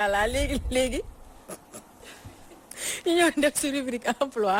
voilà léegi ñu ñëw def ci rubrique emploi.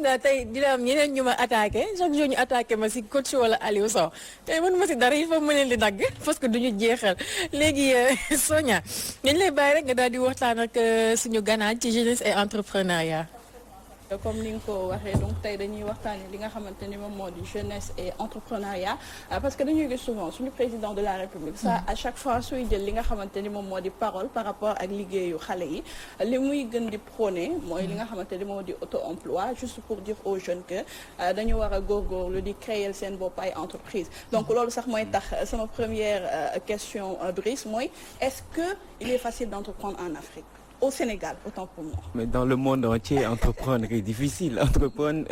naa tey dina am ñeneen ñu ma attaqué chaque jour ñu attaqué ma si coach wala Aliou Sow tey mën ma si dara il faut ma leen di dagg parce que duñu jeexal léegi Sonia dañ lay bàyyi rek nga daal di waxtaan ak suñu ganaaj ci jeunesse et entrepreneuriat. comme ni nga ko waxee donc tey dañuy waxtaanee li nga xamante ni moom moo di jeunesse et entrepreneuriat parce que dañuy gis souvent suñu président de la république ça à chaque fois suy jël li nga xamante ni moom moo di parole par rapport ak liggéeyu xale yi li muy gën di prôné mooy li nga xamante ni moo di auto emploi juste pour dire aux jeunes que dañu war a góorgóorlu di créer seen bopp ay entreprise donc loolu sax mooy tax sama première question Brice mooy est-ce que il est facile d'entreprendre en Afrique au Sénégal, autant pour moi. Mais dans le monde entier, entreprendre est difficile. Entreprendre,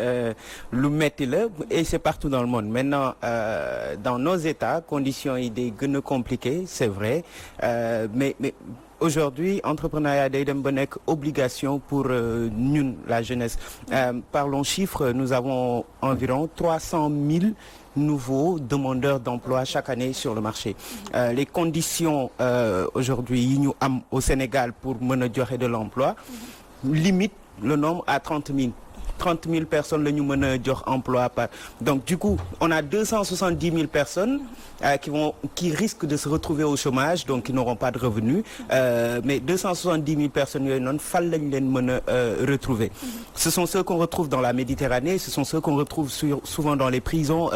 lu metti la et c'est partout dans le monde. Maintenant, dans nos États, conditions yi day gën a compliquées, c'est vrai. Mais aujourd'hui, entrepreneuriat day dem ba nekk obligation pour ñun, la jeunesse. Parlons chiffres, nous avons environ 300 000 nouveaux demandeurs d'emploi chaque année sur le marché. Les conditions aujourd'hui yi ñu am au Sénégal pour mën a joxe de l'emploi limite le nombre à 30 000 personnes la ñu mën a jox emploi par donc du coup on a 270 000 personnes qui risquent de se retrouver au chômage donc qui n'auront pas de revenus mais 270 000 personnes yooyu noonu fan lañ leen mën a retrouver ce sont ceux qu'on retrouve dans la Méditerranée, ce sont ceux qu'on retrouve souvent dans les prisons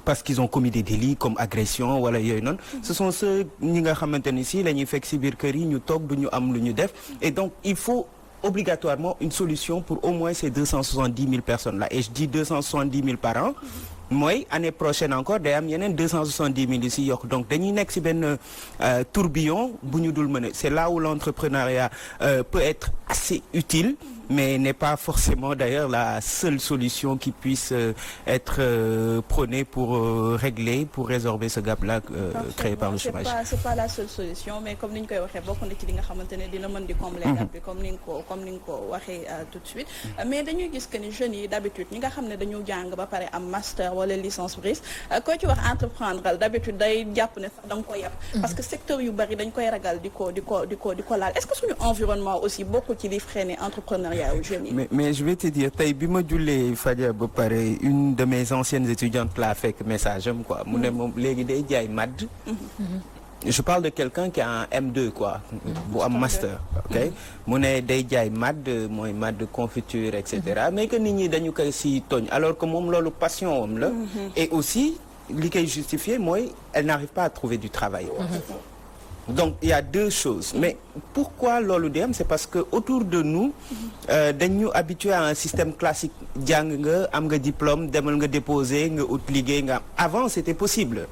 parce qu'ils ont commis des délits comme agression wala yooyu noonu ce sont ceux ñi nga xamante ni si la ñuy fekk ci biir kër yi ñu toog du ñu am lu ñu def et donc il faut obligatoirement une solution pour au moins ces 270 000 personnes là et je dis 270 000 par an mooy année prochaine encore day am yeneen 270 000 yi si yokk donc dañuy nekk si benn tourbillon bu ñu dul mën c'est là où l'entrepreneuriat peut être assez utile mais n'est pas forcément d'ailleurs la seule solution qui puisse être prônée pour régler, pour résorber ce gap-là créé par le chômage. C'est pas la seule solution mais comme ni ñu koy waxee bokk na ci li nga xamante ne dina mën di combler gap bi comme ni nga ko waxee tout de suite mais dañuy gis que ni jeunes yi d'habitude ñi nga xam ne dañu jàng ba pare am master wala licence Brice koo ci wax entreprendre d'habitude day jàpp ne sax da nga ko yab parce que secteur yu bari dañ koy ragal di ko laal est-ce que suñu environnement aussi bokk ci li freiner entrepreneuriat mais je vais te dire tey bi ma jullee fajar ba pare une de mes anciennes étudiantes laa fekk message am quoi mu ne moom léegi day jaay madd je parle de quelqu'un qui a un M2 quoi bu am master ok mu ne day jaay madd mooy madd confiture et cetera mais que nit ñi dañu koy si tooñ alors que moom loolu passion am la et aussi li koy justifier mooy elle n'arrive pas à trouver du travail donc il y a deux choses mais pourquoi loolu di am c'est parce que autour de nous dañu habitué à un système classique jàng nga am nga diplôme demal nga déposer nga ut liggéey nga avant c'était possible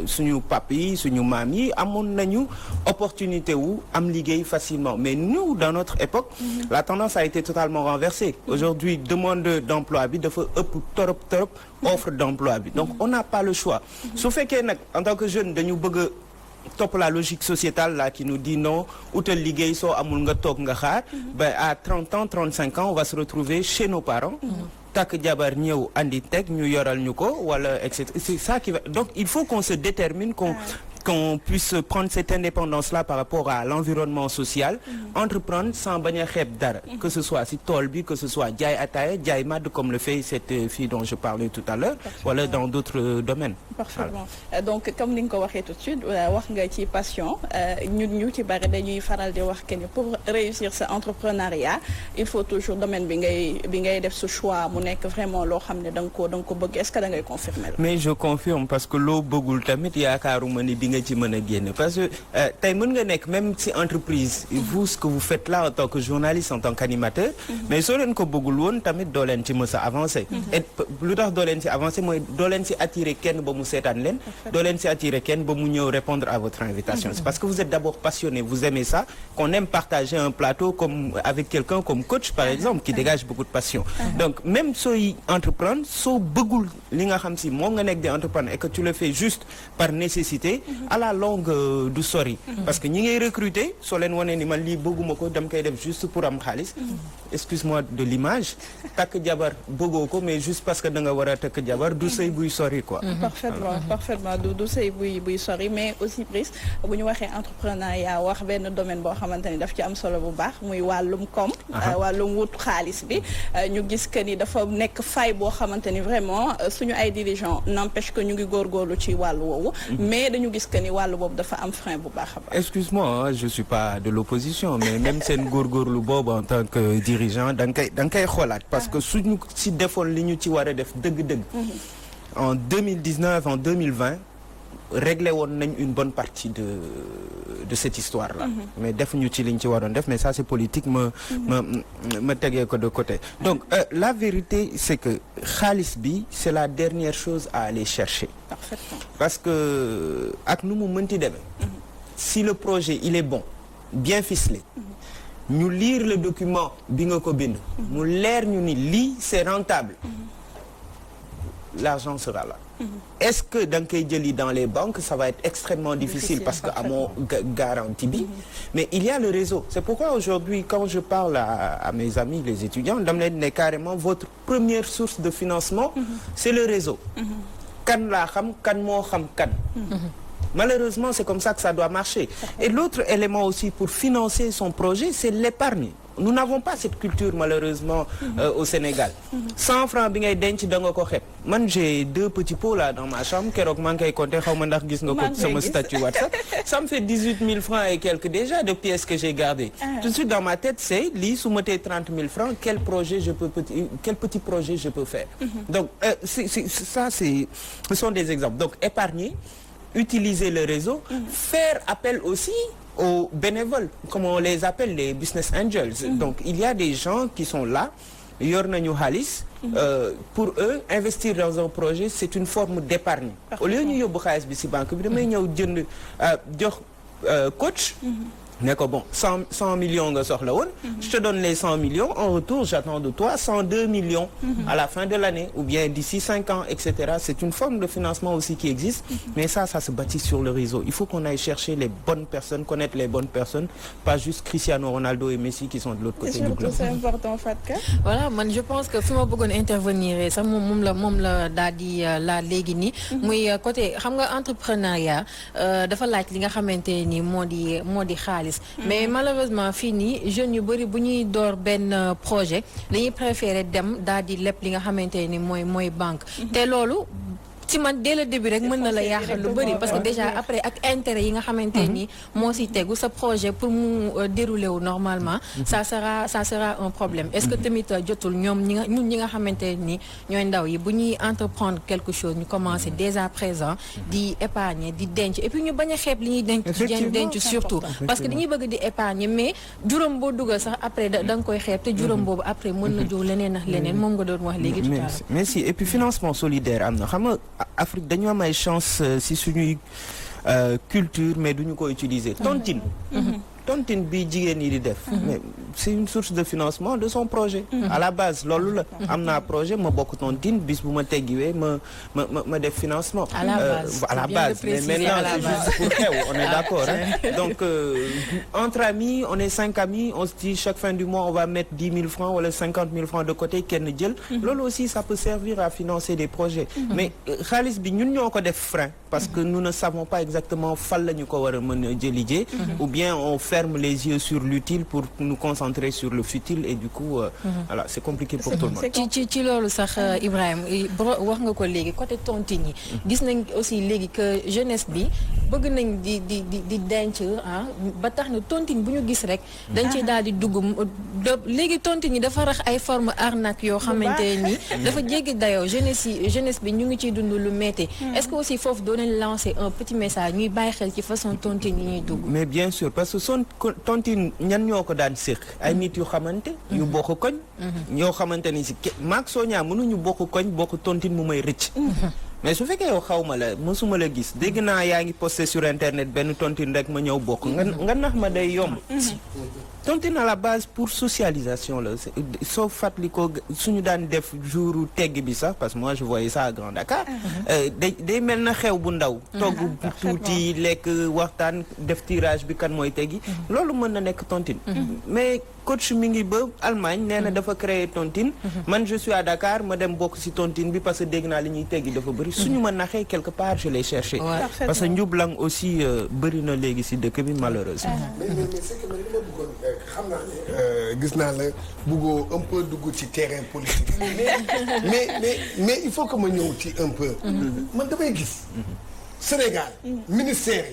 suñu pap yi suñu maam yi amoon nañu opportunité wu am liggéey facilement mais nous dans notre époque la tendance a été totalement renversée aujourd'hui demande d'emploi bi dafa ëpp torop offre d'emploi bi donc on n'a pas le choix su fekkee nag en tant que jeune dañu bëgg topp la logique sociétale là qui nous dit non utal liggéey soo amul nga toog nga xaar ba à 30 ans 35 ans on va se retrouver chez nos parents takk jabar ñëw andi teg ñu yoral ñu ko wala et cetera c'est ça qui va donc il faut qu'on se détermine qu'on puisse prendre cette indépendance-là par rapport à l'environnement social entreprendre sans bañ a xeeb dara que ce soit si tool bi que ce soit jaay ataaya jaay madd comme le fait cette fille dont je parlais tout à l'heure wala dans d'autres domaines parfaitement donc comme ni nga ko waxee tout de suite wax nga ci passion ñu ci bari dañuy faral di wax que ni pour réussir sa entrepreneuriat il faut toujours domaine bi ngay def ce choix mu nekk vraiment loo xam ne da nga ko bëgg est-ce que da ngay confirmer la mais je confirme parce que loo bëggul tamit yaakaaruma ni nga ci mën a génn parce que tey mën nga nekk même ci entreprise vous ce que vous faites là en tant que journaliste en tant qu'animateur mais soo leen ko bëggul woon tamit doo leen ci mës a avancer et lu tax doo leen ci avancer mooy doo leen ci attirer kenn ba mu seetaan leen doo leen ci attirer kenn ba mu ñëw répondre à votre invitation c'est parce que vous êtes d'abord passionné vous aimez ça qu'on aime partager un plateau comme avec quelqu'un comme coach par exemple qui dégage beaucoup de passion donc même sooy entreprendre soo bëggul li nga xam si moom nga nekk di entreprendre et que tu le fais juste par nécessité à la longue du sori. parce que ñi ngay recruter soo leen wane ni man lii bëgguma ko dam koy def juste pour am xaalis. excuse-moi de l'image takk jabar bëggoo ko mais juste parce que da nga war a takk jabar du sëy buy sori quoi. parfaitement du sëy buy sori mais aussi prise bu ñu waxee entrepreneuriat wax benn domaine boo xamante ni daf ci am solo bu baax muy wàllum koom. wàllum wut xaalis bi ñu gis que ni dafa nekk fay boo xamante ni vraiment suñu ay dirigeants n'empêche que ñu ngi góorgóorlu ci wàllu woowu. mais dañu gis que ni wàllu boobu dafa am frein bu baax a baax. excuse-moi je suis pas de l'opposition mais même seen góorgóorlu boobu en tant que dirigeant da nga koy xoolaat parce que suñu si defoon li ñu ci war a def dëgg-dëgg. en 2019 en 2020 réglé woon nañ une bonne partie de cette histoire-là. mais defuñu ci liñ ci waroon def mais ça c'est politique ma tegee ko de côté. donc la vérité c'est que xaalis bi c'est la dernière chose à aller chercher. Parfaitement. parce que ak nu mu mënti demee. si le projet il est bon bien ficelé. ñu lire le document bi nga ko bind. mu leer ñu ni lii c'est rentable. l'argent sera là. Est-ce que da nga koy jëli dans les banques ça va être extrêmement difficile parce que amoo garantie bi. mais il y a le réseau. c'est pourquoi aujourd'hui quand je parle à mes amis les étudiants dama leen ne carrément votre première source de financement. c'est le réseau. kan laa xam kan moo xam kan. Malheureusement, c'est comme ça que ça doit marcher. Et l'autre élément aussi pour financer son projet, c'est l'épargne. Nous n'avons pas cette culture malheureusement au Sénégal. 100 francs bi ngay denc da nga ko xeeb. Man j'ai 2 petits pots là dans ma chambre keroog maa ngi koy compter xaw ma ndax gis nga ko sama statut WhatsApp. Ça me fait 18 000 francs et quelques déjà de pièces que j'ai gardées. Tout de suite dans ma tête c'est lii su ma tee 30 000 francs quel petit projet je peux faire. Donc ce sont des exemples. Donc épargner, utiliser le réseau, faire appel aussi aux bénévoles, comme on les appelle, les business angels. Donc, il y a des gens qui sont là, yor nañu xaalis, pour eux, investir dans un projet, c'est une forme d'épargne. Au lieu ñu yóbbu xaalis bi ci banque bi damay ñëw jënd jox coach. ne ko bon 100 millions nga soxla woon. je te donne les 100 millions en retour j'attends de toi 102 millions. à la fin de l'année ou bien d'ici 5 ans etc. c'est une forme de financement aussi qui existe. mais ça se bâtit sur le réseau. il faut qu'on aille chercher les bonnes personnes connaître les bonnes personnes pas juste Cristiano Ronaldo et Messi qui sont de l'autre côté du globe. c'est important Fatka. voilà man je pense que fi ma bëggoon intervenir sax moom la daal di la léegi nii. muy côté xam nga entrepreneuriat dafa laaj li nga xamante ni moo di xaalis. mais malheureusement fii nii jeunes yu bëri bu ñuy door benn projet dañuy préférer dem daal di lépp li nga xamante ni mooy banque. te loolu ci man dès le début rek mën na la yaaxal lu bëri parce que déjà après ak intérêt yi nga xamante ni moo si tegu sa projet pour mu dérouler wu normalement ça sera un problème. est-ce que tamit jotul ñun ñi nga xamante ni ñooy ndaw yi bu ñuy entreprendre quelque chose ñu commencer dès à présent di épargner di denc et puis ñu bañ a xeeb li ñuy denc surtout parce que dañuy bëgg di épargner mais juróom boo dugal sax après da nga koy xeeb te juróom boobu après mën na jóg leneen ak leneen moom nga doon wax léegi tout à l'heure. mais si et puis financement solidaire am na xam nga Afrique dañu am ay chance si suñuy culture mais duñu ko utiliser. tontine bi jigéen yi di def. mais c'est une source de financement de son projet. à la base loolu la. am naa projet ma bokk tontine bis bu ma teggiwee ma def financement. à la base mais maintenant c'est juste pour xew on est d'accord donc entre amis on est 5 amis on se dit chaque fin du mois on va mettre 10 000 francs wala 50 000 francs de côté kenn jël. loolu aussi ça peut servir à financer des projets. mais xaalis bi ñun ñoo ko def frein parce que nous ne savons pas exactement fan la ñu ko war a mën a jëlijee. ou bien on ferme les yeux sur l'utile pour nous concentrer sur le futile et du coup voilà c'est compliqué pour tout le monde. ci loolu sax Ibrahima wax nga ko léegi côté tontine yi gis nañ aussi léegi que jeunesse bi bëgg nañ di denc ba tax na tontine bu ñu gis rek dañ ci daal di dugg léegi tontine yi dafa rax ay forme arnaque yoo xamante ni dafa jéggi dayoo jeunesse bi ñu ngi ciy dund lu métti. est-ce que aussi foofu doo leen lancer un petit message ñuy bàyyi xel ci façon tontine yi ñuy dugg. mais bien sûr parce que son tontine ñan ñoo ko daan séq ay nit yu xamante yu bokk koñ ñoo xamante ni si maag Sonia mënuñu bokk koñ bokk tontine mu may rëcc mais su fekkee yow xaw ma la mësuma la gis dégg naa yaa ngi posté sur internet benn tontine rek ma ñëw bokk nga nax ma day yomb tontine à la base pour socialisation la soo fàttali ko suñu daan def jouru tegg bi sax parce que moi je voyais ça à Grand Dakar day mel na xew bu ndaw togg bu tuuti lekk waxtaan def tirage bi kan mooy teggi loolu mën na nekk tontine mais coach mi ngi ba Allemagne nee na dafa créer tontine man je suis à Dakar ma dem bokk ci tontine bi parce que dégg naa li ñuy teggi dafa bëri suñu ma naxee quelque part je l'ai cherché parce que njublang aussi bëri na léegi ci dëkk bi malheureusement mais c'est que man li ma bëggoon xam naa ne gis naa la bëggoo un peu dugg ci terrain politique mais il faut que ma ñëw ci un peu man damay gis Sénégal ministère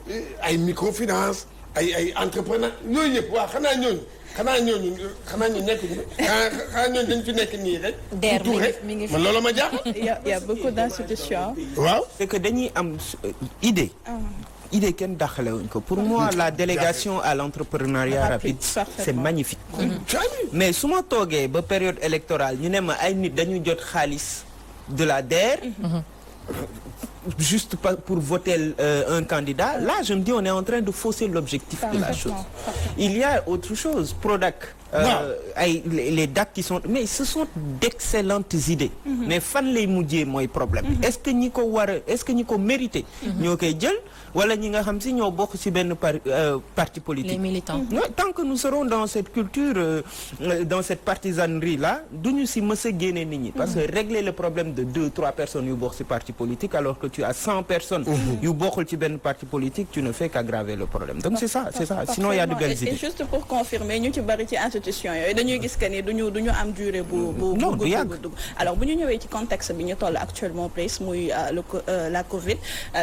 yi ay microfinance ay entrepreneur yooyu yëpp waaw xanaa ñooñu nekk xanaa ñooñu dañ fi nekk nii rek. DER mi ngi fi man loolu ma jàpp. Il y a beaucoup d'institutions. waaw. c'est que dañuy am idée. idée kenn daxalewuñ ko pour moi la délégation à l'entrepreneuriat rapide c'est magnifique. mais su ma toogee ba période électorale ñu ne ma ay nit dañuy jot xaalis de la DER. juste pour voter un candidat, là je me dis on est en train de fausser l'objectif de la chose. Il y a autre chose, Prodac, les DAC qui sont, mais ce sont d'excellentes idées. Mais fan lay mujjee mooy problème. Est-ce que ñi ko mérité ñoo koy jël wala ñi nga xam si ñoo bokk ci benn parti politique. Les militants. Tant que nous serons dans cette culture, dans cette partisanerie là, duñu ci mës a génne nit ñi. Parce que régler le problème de 2-3 personnes yu bokk ci parti politique alors que tu as 100 personnes yu bokkul ci benn parti politique, tu ne fais qu'aggraver le problème. Donc c'est ça. Sinon il y a de belles idées. Et juste pour confirmer, ñu ci bari ci institution yooyu dañuy gis que ni duñu am durée bu dugg. Alors bu ñu ñëwee ci contexte bi ñu toll actuellement presque muy la Covid,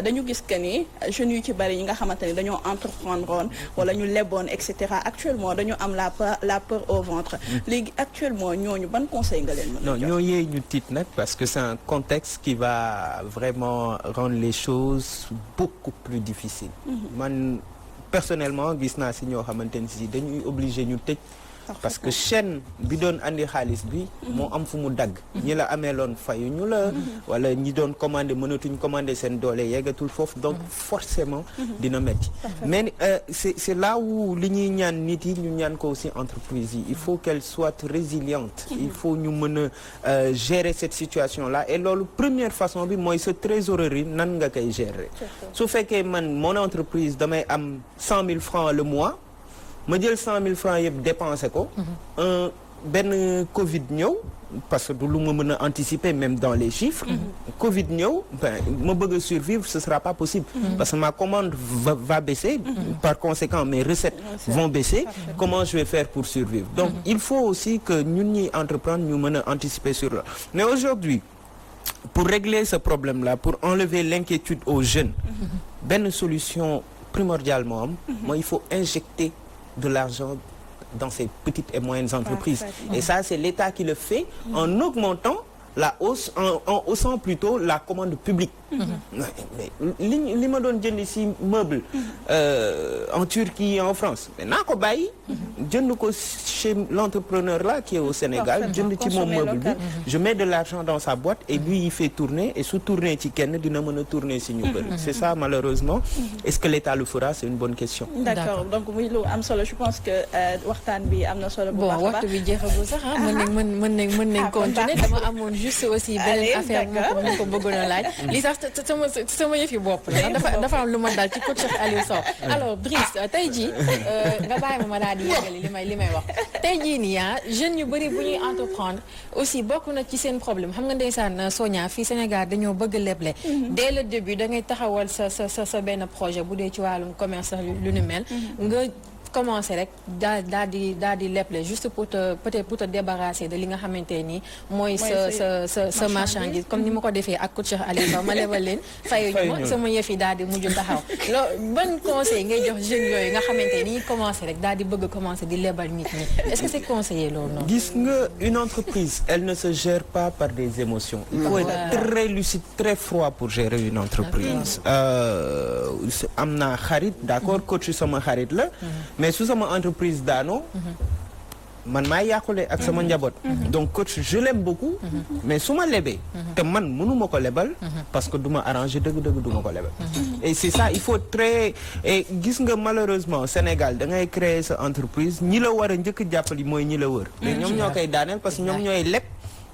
dañu gis que ni jeunes yu ci bari ñi nga xamante ni dañoo entreprendre wala ñu leboon et cetera actuellement dañu am la peur au ventre. Léegi actuellement ñooñu ban conseil nga leen mën a jox? Non ñoo yee ñu tiit nag parce que c'est un contexte qui va vraiment rendre les choses beaucoup plus difficiles. Man personnellement gis naa si ñoo xamante ni si dañuy obligé ñu tëj. Parce que chaîne bi doon andi xaalis bi moo am fu mu dagg ñi la amee loon fayu ñu la wala ñi doon commandé mënatuñ commandé seen doole yeggatul foofu donc forcément dina metti mais c'est là où li ñuy ñaan nit yi ñu ñaan ko aussi entreprise yi il faut qu'elle soit résiliente il faut ñu mën a gérer cette situation là et loolu première façon bi mooy sa trésorerie nan nga koy gérer su fekkee man mon entreprise damay am 100 000 francs le mois ma jël 100 000 francs yëpp dépensé ko benn Covid ñëw parce que du lu ma mën a anticiper même dans les chiffres Covid ñëw ma bëgg a survivre ce sera pas possible parce que ma commande va baisser par conséquent mes recettes vont baisser comment je vais faire pour survivre donc il faut aussi que ñun ñuy entreprendre ñu mën a anticiper sur là mais aujourd'hui pour régler ce problème là pour enlever l'inquiétude aux jeunes benn solution primordialement moi il faut injecter de l'argent dans ces petites et moyennes entreprises. Et ça, c'est l'État qui le fait en augmentant la hausse, en haussant plutôt la commande publique. li ma doon jënd ci meuble en Turquie et en France mais naa ko bàyyi jënd ko chez l'entrepreneur là qui est au Sénégal jënd ci moom meuble bi je mets de l'argent dans sa boîte et lui il fait tourner et su tourner ci kenn dina mën a tourner ci ñu bëri c'est ça malheureusement est-ce que l'État le fera c'est une bonne question. D'accord donc muy lu am solo je pense que waxtaan bi am na solo bu baax bon waxtu bi jeexagul sax mën nañ continuer dama amoon juste aussi beneen affaire mu ko bëggoon a laaj li sax sama yëf yi bopp la dafa am lu ma dal ci coach Cheikh Aliou Sow alors Brice tey jii nga bàyyi ma daal di yëgali li may wax tey jii nii jeunes yu bëri bu ñuy entreprendre aussi bokk na ci seen problème xam nga ndeysaan Sonia fii Sénégal dañoo bëgg leble dès le début da ngay taxawal sa benn projet bu dee ci wàllum commerce lu ni mel nga commencer rek daal di leble juste peut-être pour te débarrasser de li nga xamante ni mooy sa marchandise comme ni ma ko defee ak coach Cheikh Aliou Sow ma lebal leen fayuñu ma sama yëf yi daal di mujj taxaw loolu ban conseil ngay jox jeunes yooyu nga xamante ni commencer rek daal di bëgg commencer di lebal nit ñi est-ce que c'est conseillé loolu noonu. gis nga une entreprise elle ne se gère pas par des émotions. il faut être très lucide très froid pour gérer une entreprise. am naa xarit d'accord coach sama xarit la. mais su sama entreprise daanoo man maa yàqule ak sama njaboot. donc coach je l'aime beaucoup. mais su ma lebee. te man mënuma ko lebal. parce que du ma arrangé dëgg-dëgg du ma ko lebal. et c'est ça il faut très et gis nga malheureusement Sénégal da ngay créer sa entreprise ñi la war a njëkk jàppali mooy ñi la wër. mais ñoom ñoo koy daaneel parce que ñoom ñooy leb.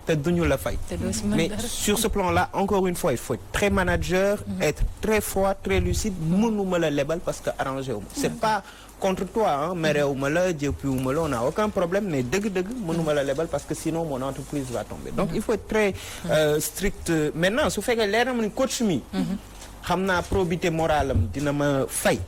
te duñu la fay. mais sur ce plan-là encore une fois il faut être très manager. être très froid très lucide mënuma la lebal parce que arrangé wu ma. c'est pas contre toi ah merewuma la jëppiwuma la on n'a aucun problème mais dëgg-dëgg mënuma la lebal parce que sinon mon entreprise va tomber donc il faut être très strict maintenant su fekkee leer na ma ni coach mi xam naa probité morale am dina ma fay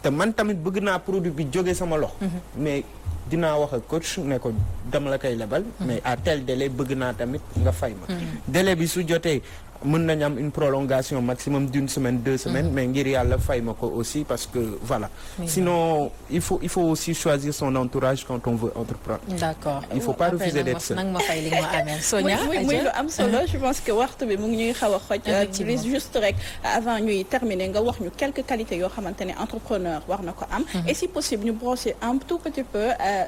te man tamit bëgg naa produit bi jóge sama loxo mais dinaa wax ak coach ne ko dama la koy lebal mais à tel délai bëgg naa tamit nga fay ma délai bi su jotee mën nañu am une prolongation maximum d'une semaine 2 semaines mais ngir yàlla fay ma ko aussi parce que voilà sinon il faut aussi choisir son entourage quand on veut entreprendre. D'accord. Il faut pas refuser d'être seul. nag ma fay li nga ma amee Sonia. muy lu am solo je pense que waxtu bi mu ngi ñuy xaw a xoj. juste rek avant ñuy terminer nga wax ñu quelques qualités yoo xamante ne entrepreneur war na ko am. et si possible ñu brosser un tout petit peu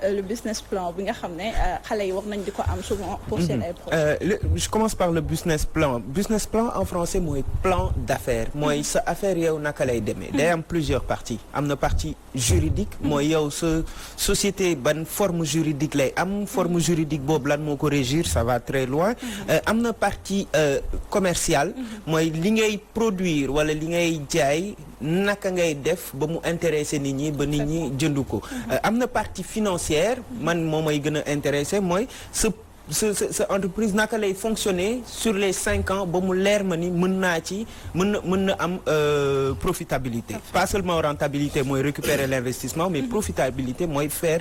le business plan bi nga xam ne xale yi war nañ di ko am souvent pour seen ay projets. Je commence par le business plan. Business plan en français mooy plan d'affaires mooy sa affaire yow naka lay demee. day am plusieurs parties am na partie juridique mooy yow sa société ban forme juridique lay am forme juridique boobu lan moo ko régir ça va très loin. am na partie commerciale mooy li ngay produire wala li ngay jaay naka ngay def ba mu intéresser nit ñi ba nit ñi jënd ko. am na partie financière man moo may gën a intéressé mooy sa entreprise naka lay fonctionner sur les 5 ans ba mu leer ma ni mën na am profitabilité pas seulement rentabilité mooy récupérer l'investissement mais profitabilité mooy faire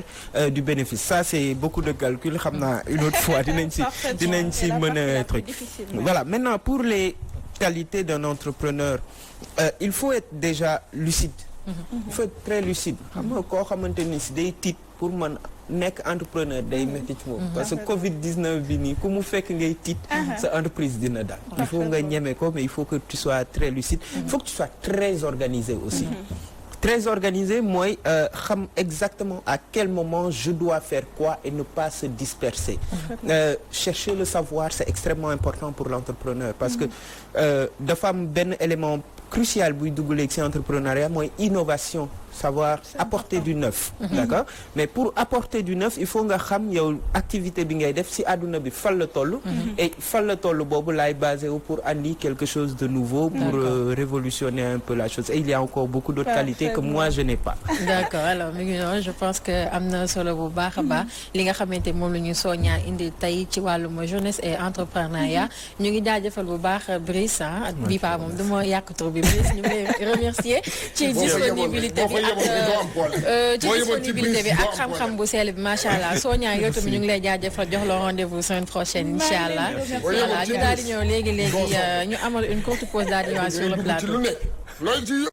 du bénéfice ça c'est beaucoup de calcul xam naa une autre fois dinañ ci mën a truc voilà maintenant pour les qualités d'un entrepreneur il faut être déjà lucide il faut être très lucide xam nga koo xamante ni si day tiit pour man nekk entrepreneur day métti ci moom parce que Covid-19 bi nii ku mu fekk ngay tiit sa entreprise dina dal il faut nga ñeme ko mais il faut que tu sois très lucide il faut que tu sois très organisé aussi très organisé mooy xam exactement à quel moment je dois faire quoi et ne pas se disperser chercher le savoir c'est extrêmement important pour l'entrepreneur parce que dafa am benn élément crucial buy dugg léegi ci entrepreneuriat mooy innovation savoir apporter du neuf d'accord mais pour apporter du neuf il faut nga xam yow activité bi ngay def ci àdduna bi fan la toll et fan la toll boobu laay basé wu pour andi quelque chose de nouveau pour révolutionner un peu la chose et il y a encore beaucoup d'autres qualités que moi je n'ai pas d'accord alors mi ngi noonu je pense que am na solo bu baax a baax li nga xamante moom la ñu Sonia indi tey ci wàllum jeunesse et entrepreneuriat ñu ngi jaajëfal bu baax Brice bi pa moom du ma yàq tur bi Brice ñu ngi lay remercier ci disponibilité bi ci disponibilité bi ak xam-xam bu sell bi macha allah Sonia yow tamit ñu ngi lay jaajëfal jox la rendez-vous semaine prochaine incha allah voilà ñu daal di ñëw léegi ñu amal une courte pause daal di ñëwaat sur le plateau.